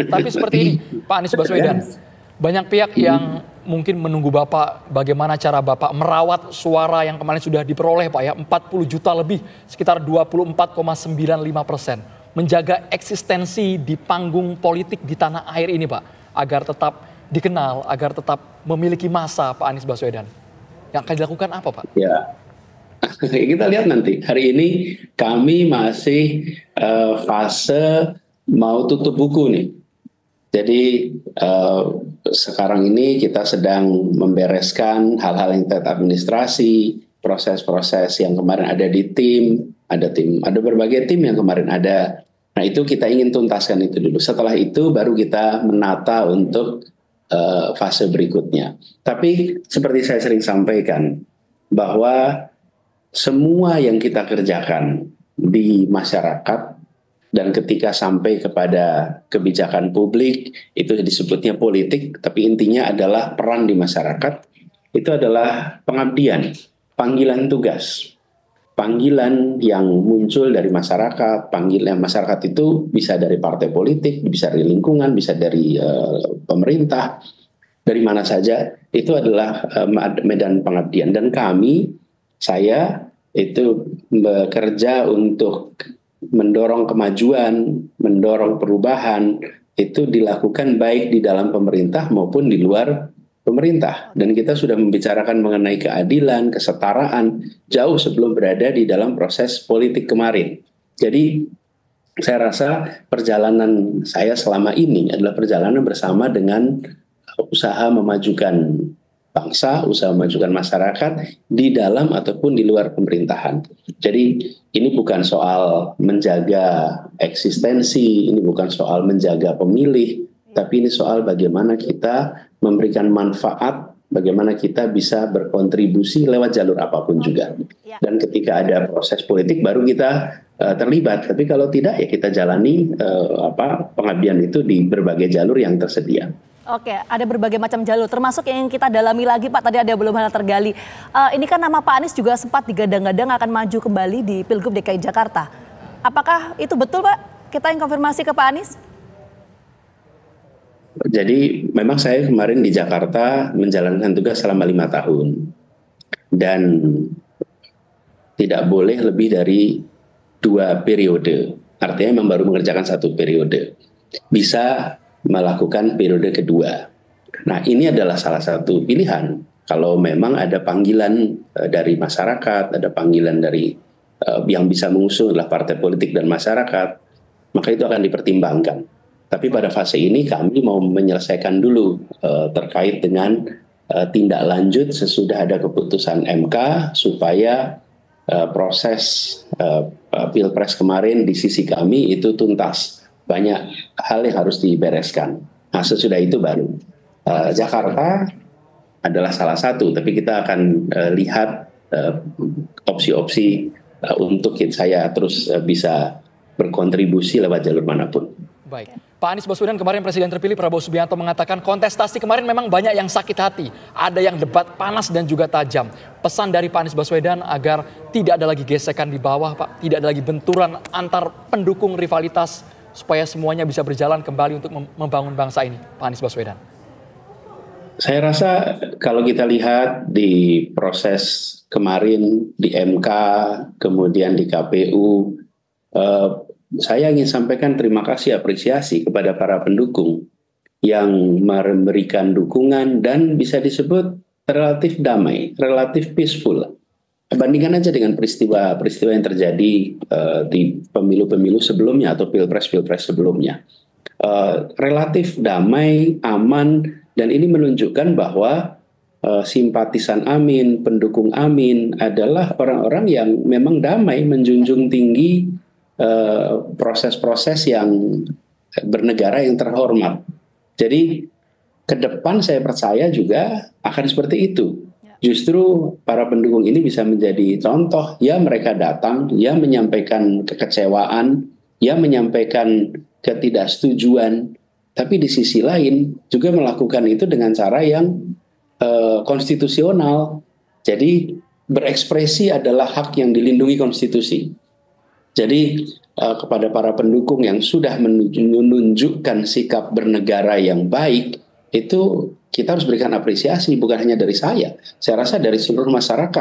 Tapi seperti ini, Pak Anies Baswedan, banyak pihak yang mungkin menunggu Bapak bagaimana cara Bapak merawat suara yang kemarin sudah diperoleh Pak ya, 40 juta lebih, sekitar 24,95%. Menjaga eksistensi di panggung politik di tanah air ini Pak, agar tetap dikenal, agar tetap memiliki masa Pak Anies Baswedan. Yang akan dilakukan apa Pak? Ya, kita lihat nanti. Hari ini kami masih fase mau tutup buku nih. Jadi sekarang ini kita sedang membereskan hal-hal yang terkait administrasi, proses-proses yang kemarin ada di tim, ada berbagai tim yang kemarin ada. Nah itu kita ingin tuntaskan itu dulu. Setelah itu baru kita menata untuk fase berikutnya. Tapi seperti saya sering sampaikan bahwa semua yang kita kerjakan di masyarakat dan ketika sampai kepada kebijakan publik, itu disebutnya politik, tapi intinya adalah peran di masyarakat, itu adalah pengabdian, panggilan tugas. Panggilan yang muncul dari masyarakat, panggilan masyarakat itu bisa dari partai politik, bisa dari lingkungan, bisa dari pemerintah, dari mana saja, itu adalah medan pengabdian. Dan saya itu bekerja untuk mendorong kemajuan, mendorong perubahan, itu dilakukan baik di dalam pemerintah maupun di luar pemerintah. Dan kita sudah membicarakan mengenai keadilan, kesetaraan, jauh sebelum berada di dalam proses politik kemarin. Jadi saya rasa perjalanan saya selama ini adalah perjalanan bersama dengan usaha memajukan bangsa, usaha memajukan masyarakat di dalam ataupun di luar pemerintahan. Jadi ini bukan soal menjaga eksistensi, ini bukan soal menjaga pemilih, tapi ini soal bagaimana kita memberikan manfaat, bagaimana kita bisa berkontribusi lewat jalur apapun juga. Dan ketika ada proses politik baru kita terlibat. Tapi kalau tidak ya kita jalani pengabdian itu di berbagai jalur yang tersedia. Oke, ada berbagai macam jalur, termasuk yang kita dalami lagi Pak, tadi ada belum hal tergali. Ini kan nama Pak Anies juga sempat digadang-gadang akan maju kembali di Pilgub DKI Jakarta. Apakah itu betul Pak? Kita yang konfirmasi ke Pak Anies. Jadi memang saya kemarin di Jakarta menjalankan tugas selama 5 tahun. Dan tidak boleh lebih dari 2 periode. Artinya memang baru mengerjakan 1 periode. Bisa melakukan periode kedua. Nah ini adalah salah satu pilihan. Kalau memang ada panggilan dari masyarakat, ada panggilan dari yang bisa mengusung adalah partai politik dan masyarakat, maka itu akan dipertimbangkan. Tapi pada fase ini kami mau menyelesaikan dulu terkait dengan tindak lanjut sesudah ada keputusan MK supaya proses Pilpres kemarin di sisi kami itu tuntas. Banyak hal yang harus dibereskan. Nah sesudah itu baru Jakarta adalah salah satu, tapi kita akan lihat opsi-opsi untuk saya terus bisa berkontribusi lewat jalur manapun. Baik, Pak Anies Baswedan kemarin Presiden terpilih Prabowo Subianto mengatakan kontestasi kemarin memang banyak yang sakit hati. Ada yang debat panas dan juga tajam. Pesan dari Pak Anies Baswedan agar tidak ada lagi gesekan di bawah Pak, tidak ada lagi benturan antar pendukung rivalitas, supaya semuanya bisa berjalan kembali untuk membangun bangsa ini, Pak Anies Baswedan. Saya rasa kalau kita lihat di proses kemarin di MK, kemudian di KPU, saya ingin sampaikan terima kasih, apresiasi kepada para pendukung yang memberikan dukungan dan bisa disebut relatif damai, relatif peaceful. Bandingkan aja dengan peristiwa yang terjadi di pemilu-pemilu sebelumnya atau pilpres-pilpres sebelumnya. Relatif damai, aman, dan ini menunjukkan bahwa simpatisan Amin, pendukung Amin adalah orang-orang yang memang damai, menjunjung tinggi proses-proses yang bernegara yang terhormat. Jadi ke depan saya percaya juga akan seperti itu. Justru para pendukung ini bisa menjadi contoh, ya mereka datang, ya menyampaikan kekecewaan, ya menyampaikan ketidaksetujuan, tapi di sisi lain juga melakukan itu dengan cara yang konstitusional. Jadi berekspresi adalah hak yang dilindungi konstitusi. Jadi kepada para pendukung yang sudah menunjukkan sikap bernegara yang baik, itu kita harus berikan apresiasi, bukan hanya dari saya rasa dari seluruh masyarakat.